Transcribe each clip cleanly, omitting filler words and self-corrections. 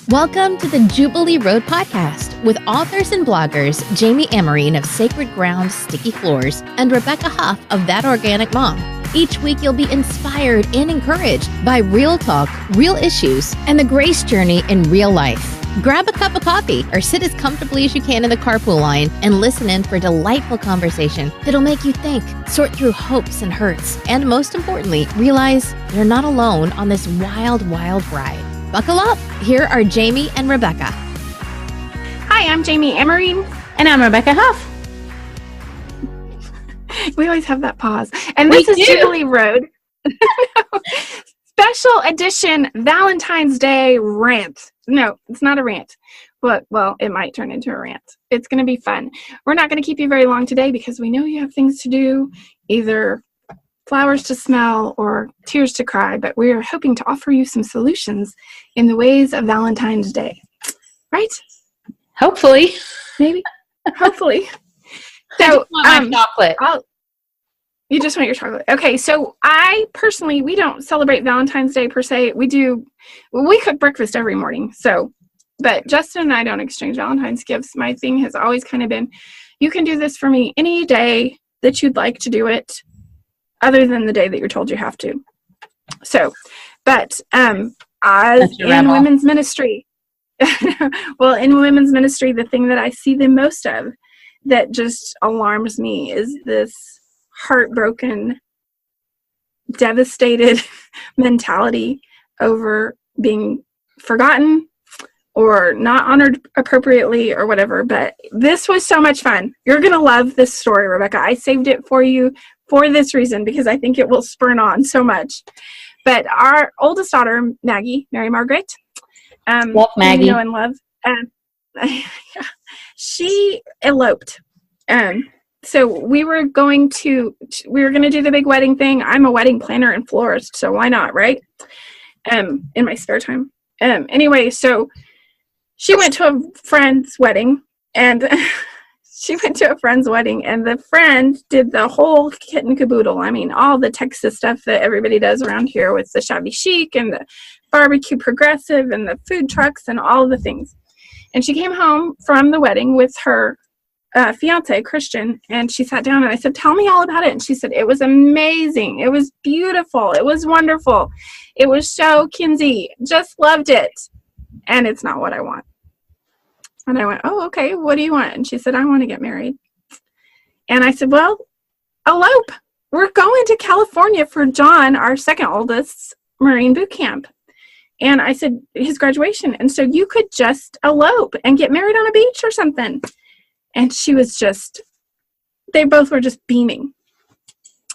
Welcome to the Jubilee Road Podcast with authors and bloggers Jami and Amerine of Sacred Ground, Sticky Floors, and Rebecca Huff of That Organic Mom. Each week you'll be inspired and encouraged by real talk, real issues, and the grace journey in real life. Grab a cup of coffee or sit as comfortably as you can in the carpool line and listen in for delightful conversation that'll make you think, sort through hopes and hurts, and most importantly, realize you're not alone on this wild, wild ride. Buckle up. Here are Jami and Rebecca. Hi, I'm Jami and Ameriine. And I'm Rebecca Huff. We always have that pause. And this is Jubilee Road. Special edition Valentine's Day rant. No, it's not a rant. But, well, it might turn into a rant. It's going to be fun. We're not going to keep you very long today because we know you have things to do, either flowers to smell or tears to cry, but we are hoping to offer you some solutions in the ways of Valentine's Day. Right? Hopefully. Maybe. Hopefully. So, I just want my chocolate. You just want your chocolate. Okay, so I personally, we don't celebrate Valentine's Day per se. We cook breakfast every morning. So, but Justin and I don't exchange Valentine's gifts. My thing has always kind of been, you can do this for me any day that you'd like to do it, other than the day that you're told you have to. So, but in women's ministry, well, in women's ministry, the thing that I see the most of that just alarms me is this heartbroken, devastated mentality over being forgotten or not honored appropriately or whatever. But this was so much fun. You're going to love this story, Rebecca. I saved it for you for this reason, because I think it will spurn on so much. But our oldest daughter, Maggie, Mary Margaret, love Maggie. You know and love, she eloped. So we were going to do the big wedding thing. I'm a wedding planner and florist, so why not, right? In my spare time. Anyway, so she went to a friend's wedding, and the friend did the whole kit and caboodle. I mean, all the Texas stuff that everybody does around here with the shabby chic and the barbecue progressive and the food trucks and all the things. And she came home from the wedding with her fiance, Christian, and she sat down and I said, "Tell me all about it." And she said, "It was amazing. It was beautiful. It was wonderful. It was so Kinsey. Just loved it. And it's not what I want." And I went, "Oh, okay. What do you want?" And she said, "I want to get married." And I said, "Well, elope. We're going to California for John, our second oldest, Marine boot camp." And I said, his graduation. And so you could just elope and get married on a beach or something. And they both were just beaming.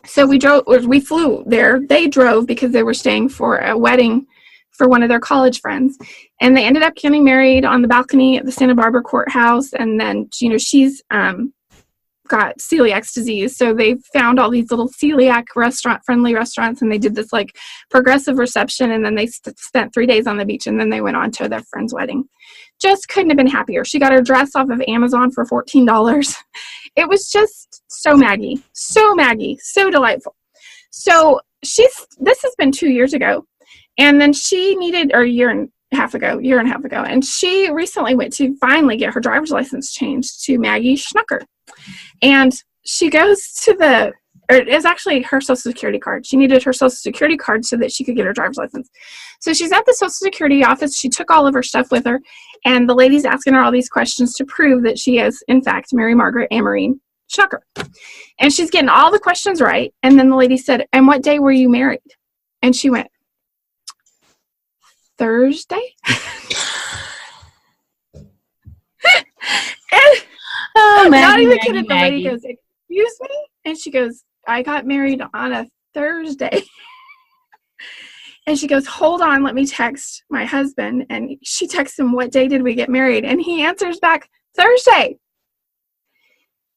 So we flew there. They drove because they were staying for a wedding for one of their college friends. And they ended up getting married on the balcony at the Santa Barbara courthouse. And then, she's got celiac disease. So they found all these little celiac friendly restaurants, and they did this like progressive reception. And then they spent 3 days on the beach, and then they went on to their friend's wedding. Just couldn't have been happier. She got her dress off of Amazon for $14. It was just so Maggie, so delightful. So this has been 2 years ago. And then she needed, or a year and a half ago, and she recently went to finally get her driver's license changed to Maggie Schnucker. And she goes to it's actually her Social Security card. She needed her Social Security card so that she could get her driver's license. So she's at the Social Security office. She took all of her stuff with her, and the lady's asking her all these questions to prove that she is, in fact, Mary Margaret Ameriine Schnucker. And she's getting all the questions right. And then the lady said, "And what day were you married?" And she went, "Thursday." And not even kidding. The lady goes, "Excuse me?" And she goes, "I got married on a Thursday." And she goes, "Hold on, let me text my husband." And she texts him, "What day did we get married?" And he answers back, "Thursday."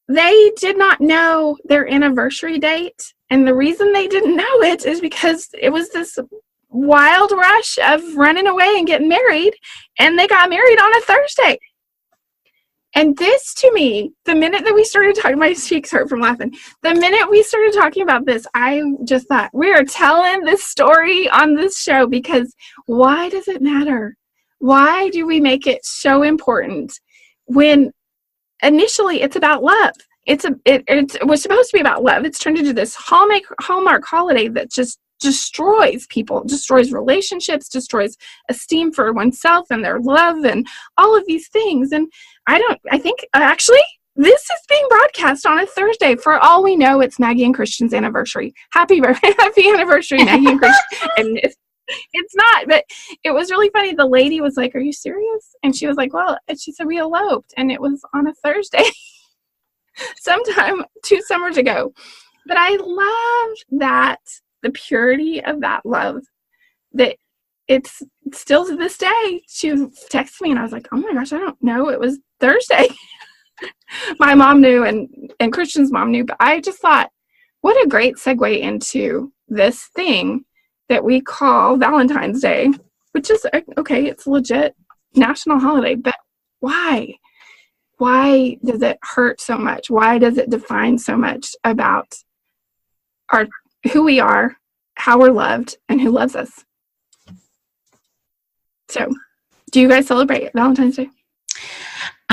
They did not know their anniversary date. And the reason they didn't know it is because it was this wild rush of running away and getting married. And they got married on a Thursday. And this, to me, the minute that we started talking, my cheeks hurt from laughing. The minute we started talking about this, I just thought, we are telling this story on this show because why does it matter? Why do we make it so important when initially it's about love? It was supposed to be about love. It's turned into this Hallmark holiday that just destroys people, destroys relationships, destroys esteem for oneself and their love and all of these things. And I think actually this is being broadcast on a Thursday. For all we know, it's Maggie and Christian's anniversary. Happy anniversary, Maggie and Christian. And it's not, but it was really funny. The lady was like, "Are you serious?" And she was like, "Well," and she said, "We eloped, and it was on a Thursday." Sometime 2 summers ago. But I loved that, the purity of that love, that it's still to this day. She was texting me and I was like, "Oh my gosh, I don't know. It was Thursday." My mom knew and Christian's mom knew, but I just thought, what a great segue into this thing that we call Valentine's Day, which is, okay, it's a legit national holiday, but why? Why does it hurt so much? Why does it define so much about who we are, how we're loved, and who loves us? So, do you guys celebrate Valentine's Day?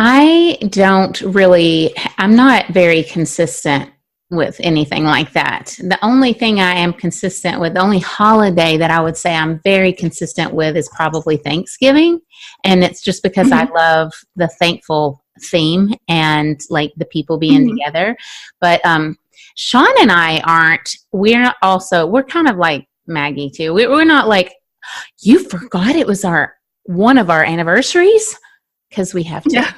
I don't really, I'm not very consistent with anything like that. The only thing I am consistent with, the only holiday that I would say I'm very consistent with is probably Thanksgiving. And it's just because I love the thankful theme and like the people being together. But Sean and I we're kind of like Maggie too. We're not like, "You forgot it was one of our anniversaries," because we have to. Yeah.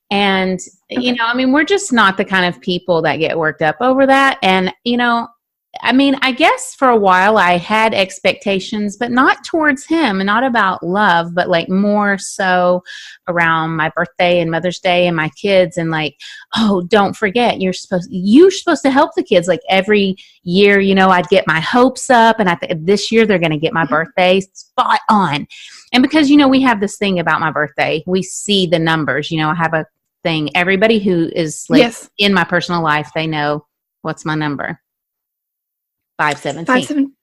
And, we're just not the kind of people that get worked up over that. And, I guess for a while I had expectations, but not towards him and not about love, but like more so around my birthday and Mother's Day and my kids, and like, "Oh, don't forget, you're supposed to help the kids." Like every year, I'd get my hopes up, and this year they're going to get my birthday spot on. And because, we have this thing about my birthday, we see the numbers, I have a thing. Everybody who is like in my personal life, they know what's my number. 517.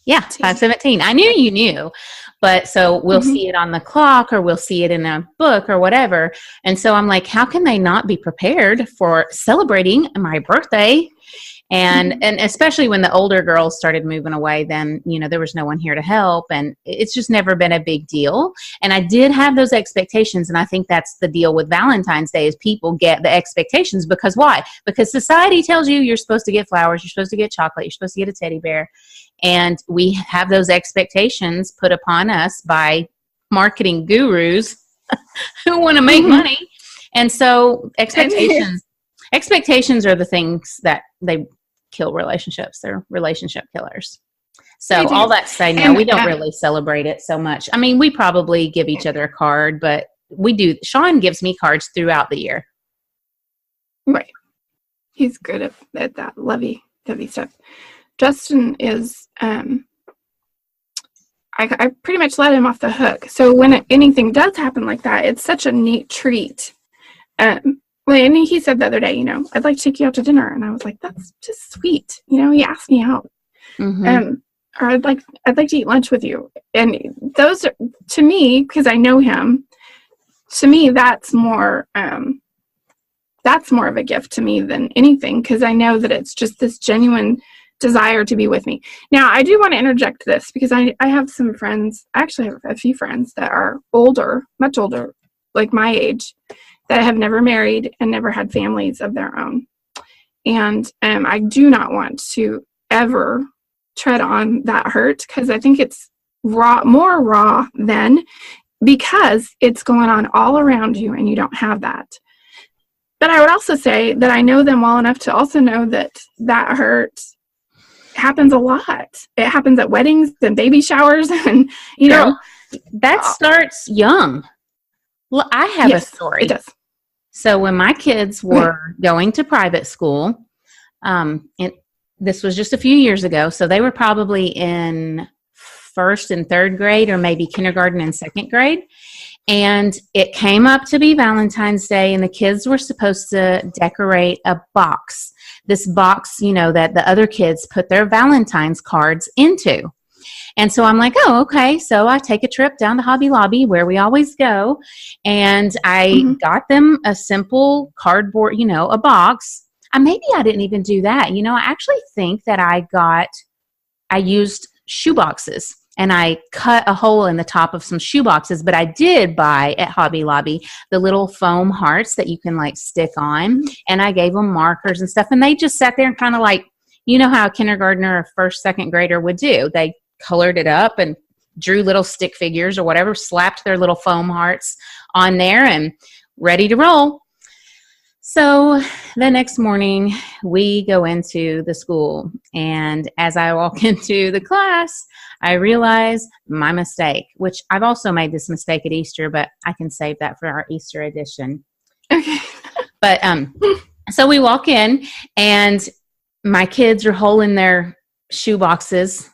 Yeah, 517. I knew you knew, but so we'll see it on the clock, or we'll see it in a book or whatever. And so I'm like, how can they not be prepared for celebrating my birthday? And especially when the older girls started moving away, then, there was no one here to help. And it's just never been a big deal. And I did have those expectations. And I think that's the deal with Valentine's Day, is people get the expectations. Because why? Because society tells you you're supposed to get flowers, you're supposed to get chocolate, you're supposed to get a teddy bear. And we have those expectations put upon us by marketing gurus who want to make money. And so expectations are the things that they kill relationships. They're relationship killers. So all that to say, no, we don't really celebrate it so much. We probably give each other a card, but we do. Sean gives me cards throughout the year. Right. He's good at that lovey-dovey stuff. Justin is, I pretty much let him off the hook. So when anything does happen like that, it's such a neat treat. And he said the other day, "I'd like to take you out to dinner." And I was like, "That's just sweet." He asked me out. Or I'd like to eat lunch with you. And those are, to me, because I know him, to me, that's more of a gift to me than anything, because I know that it's just this genuine desire to be with me. Now, I do want to interject this, because I have some friends, I actually have a few friends that are older, much older, like my age, that have never married and never had families of their own. And I do not want to ever tread on that hurt, because I think it's more raw then, because it's going on all around you and you don't have that. But I would also say that I know them well enough to also know that hurt happens a lot. It happens at weddings and baby showers, and that starts young. Well, I have a story. It does. So when my kids were going to private school, and this was just a few years ago, so they were probably in 1st and 3rd grade, or maybe kindergarten and 2nd grade. And it came up to be Valentine's Day, and the kids were supposed to decorate a box. This box, that the other kids put their Valentine's cards into. And so I'm like, oh, okay. So I take a trip down to Hobby Lobby where we always go. And I got them a simple cardboard, a box. Maybe I didn't even do that. I actually think that I used shoe boxes. And I cut a hole in the top of some shoe boxes, but I did buy at Hobby Lobby the little foam hearts that you can like stick on. And I gave them markers and stuff. And they just sat there and kind of like, how a kindergartner or first, second grader would do. They colored it up and drew little stick figures or whatever, slapped their little foam hearts on there and ready to roll. So the next morning we go into the school, and as I walk into the class, I realize my mistake, which I've also made this mistake at Easter, but I can save that for our Easter edition. Okay. But so we walk in, and my kids are holding their shoe boxes,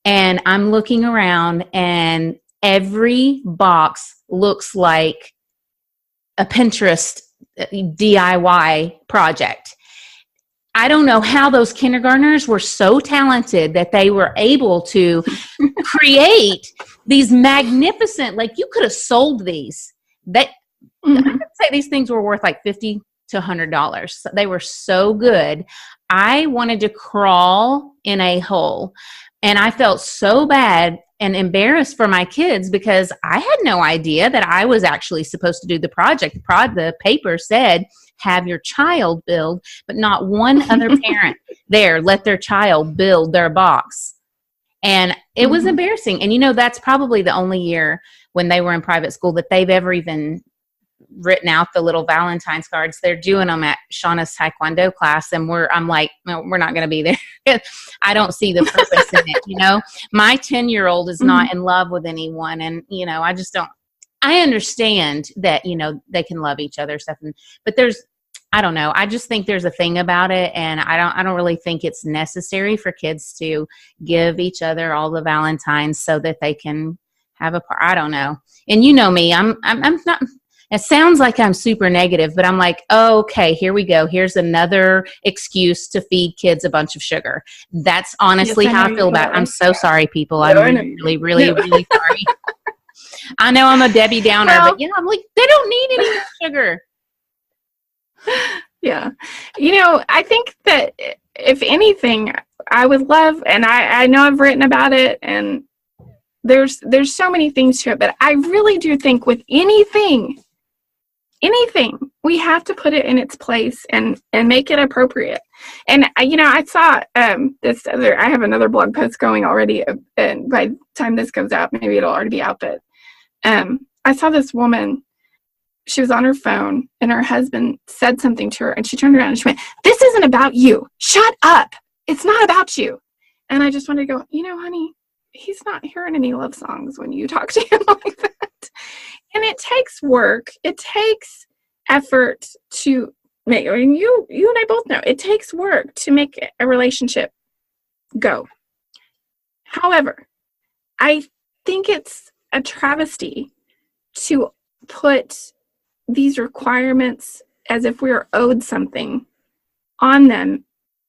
and I'm looking around, and every box looks like a Pinterest DIY project. I don't know how those kindergartners were so talented that they were able to create these magnificent, like you could have sold these. I could say these things were worth like $50 to $100. They were so good. I wanted to crawl in a hole, and I felt so bad and embarrassed for my kids because I had no idea that I was actually supposed to do the project. The paper said, have your child build, but not one other parent there let their child build their box. And it was embarrassing. And that's probably the only year when they were in private school that they've ever even written out the little Valentine's cards. They're doing them at Shauna's Taekwondo class, and I'm like, no, we're not going to be there. I don't see the purpose in it. My 10-year-old is not in love with anyone, and I just don't. I understand that they can love each other stuff, but I don't know. I just think there's a thing about it, and I don't really think it's necessary for kids to give each other all the Valentines so that they can have a part. I don't know. And me, I'm not. It sounds like I'm super negative, but I'm like, oh, okay, here we go. Here's another excuse to feed kids a bunch of sugar. That's honestly how I feel about it. I'm so sorry, people. I'm really, really, really sorry. I know I'm a Debbie Downer, but I'm like, they don't need any more sugar. Yeah. I think that if anything, I would love, and I know I've written about it, and there's so many things to it, but I really do think with anything, we have to put it in its place and make it appropriate. And I saw I have another blog post going already, and by the time this goes out, maybe it'll already be out, but I saw this woman. She was on her phone, and her husband said something to her, and she turned around and she went, "This isn't about you. Shut up. It's not about you." And I just wanted to go, honey, he's not hearing any love songs when you talk to him like that. And it takes work. It takes effort to make, you and I both know, it takes work to make a relationship go. However, I think it's a travesty to put these requirements as if we are owed something on them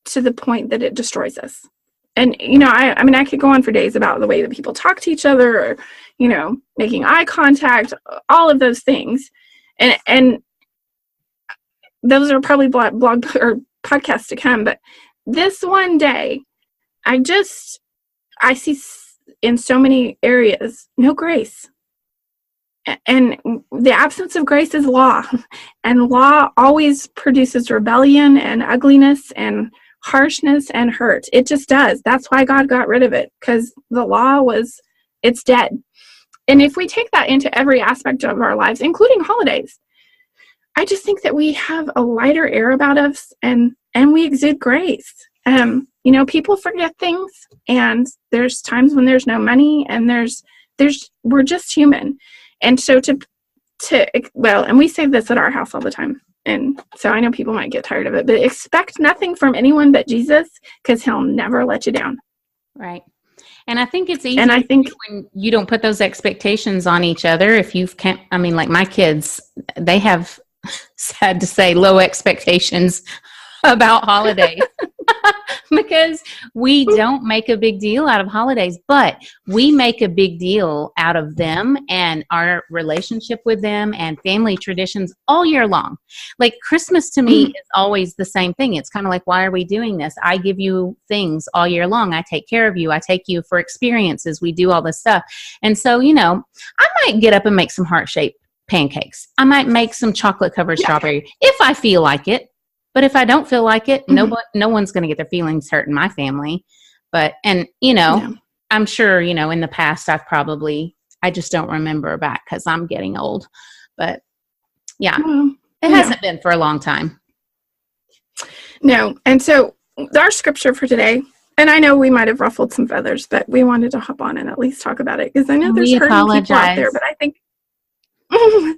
to the point that it destroys us. And, I could go on for days about the way that people talk to each other, or, making eye contact, all of those things. And those are probably blog or podcasts to come. But this one day, I see in so many areas, no grace. And the absence of grace is law. And law always produces rebellion and ugliness and harshness and hurt. It just does. That's why God got rid of it, because the law it's dead. And if we take that into every aspect of our lives, including holidays, I just think that we have a lighter air about us, and we exude grace. People forget things, and there's times when there's no money, and we're just human. And so and we say this at our house all the time. And so I know people might get tired of it, but expect nothing from anyone but Jesus, because he'll never let you down. Right. And I think it's easy when you don't put those expectations on each other. If you can't, like my kids, they have, sad to say, low expectations about holidays. because we don't make a big deal out of holidays, but we make a big deal out of them and our relationship with them and family traditions all year long. Like Christmas to me is always the same thing. It's kind of like, why are we doing this? I give you things all year long. I take care of you. I take you for experiences. We do all this stuff. And so, you know, I might get up and make some heart-shaped pancakes. I might make some chocolate covered strawberry if I feel like it. But if I don't feel like it, no one's going to get their feelings hurt in my family. But, and, you know, I'm sure, you know, in the past, I just don't remember back because I'm getting old. But yeah, it hasn't been for a long time. No. And so our scripture for today, and I know we might have ruffled some feathers, but we wanted to hop on and at least talk about it because I know there's hurting people out there, but I think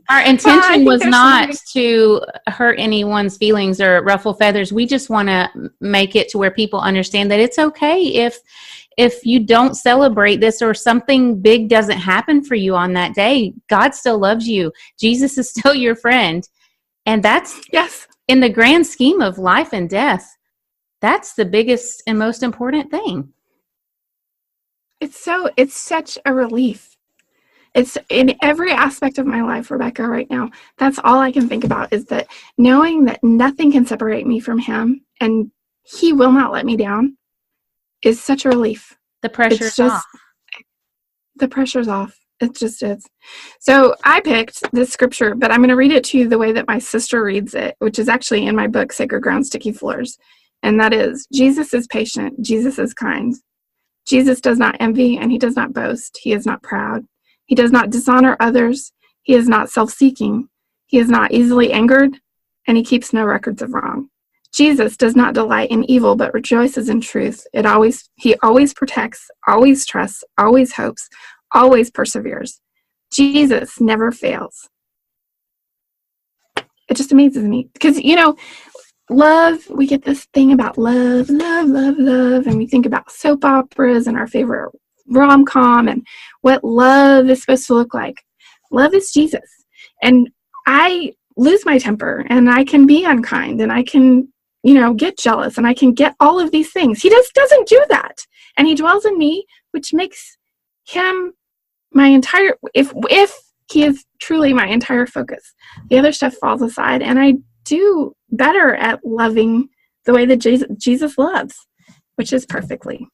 our intention was not to hurt anyone's feelings or ruffle feathers. We just want to make it to where people understand that it's okay if you don't celebrate this or something big doesn't happen for you on that day. God still loves you. Jesus is still your friend. And that's in the grand scheme of life and death. That's the biggest and most important thing. It's such a relief. It's in every aspect of my life, Rebecca, right now. That's all I can think about is that knowing that nothing can separate me from him and he will not let me down is such a relief. The pressure's off. The pressure's off. It just is. So I picked this scripture, but I'm going to read it to you the way that my sister reads it, which is actually in my book, Sacred Ground, Sticky Floors. And that is, Jesus is patient. Jesus is kind. Jesus does not envy and he does not boast. He is not proud. He does not dishonor others. He is not self-seeking. He is not easily angered, and he keeps no records of wrong. Jesus does not delight in evil, but rejoices in truth. He always protects, always trusts, always hopes, always perseveres. Jesus never fails. It just amazes me because, you know, love, we get this thing about love, and we think about soap operas and our favorite rom-com and what love is supposed to look like. Love is Jesus. And I lose my temper and I can be unkind and I can, you know, get jealous and I can get all of these things. He just doesn't do that. And he dwells in me, which makes him my entire, if he is truly my entire focus. The other stuff falls aside and I do better at loving the way that Jesus loves, which is perfectly.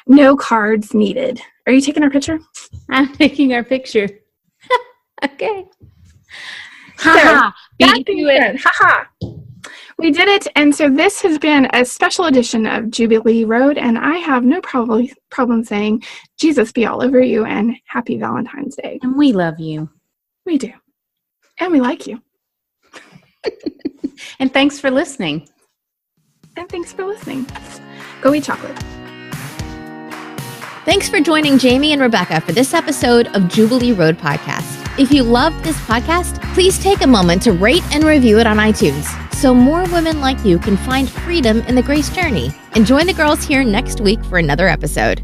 No cards needed. Are you taking our picture? I'm taking our picture. Okay. Ha ha. We did it. And so this has been a special edition of Jubilee Road. And I have no problem saying Jesus be all over you and happy Valentine's Day. And we love you. We do. And we like you. And thanks for listening. Go eat chocolate. Thanks for joining Jami and Rebecca for this episode of Jubilee Road Podcast. If you loved this podcast, please take a moment to rate and review it on iTunes so more women like you can find freedom in the grace journey. And join the girls here next week for another episode.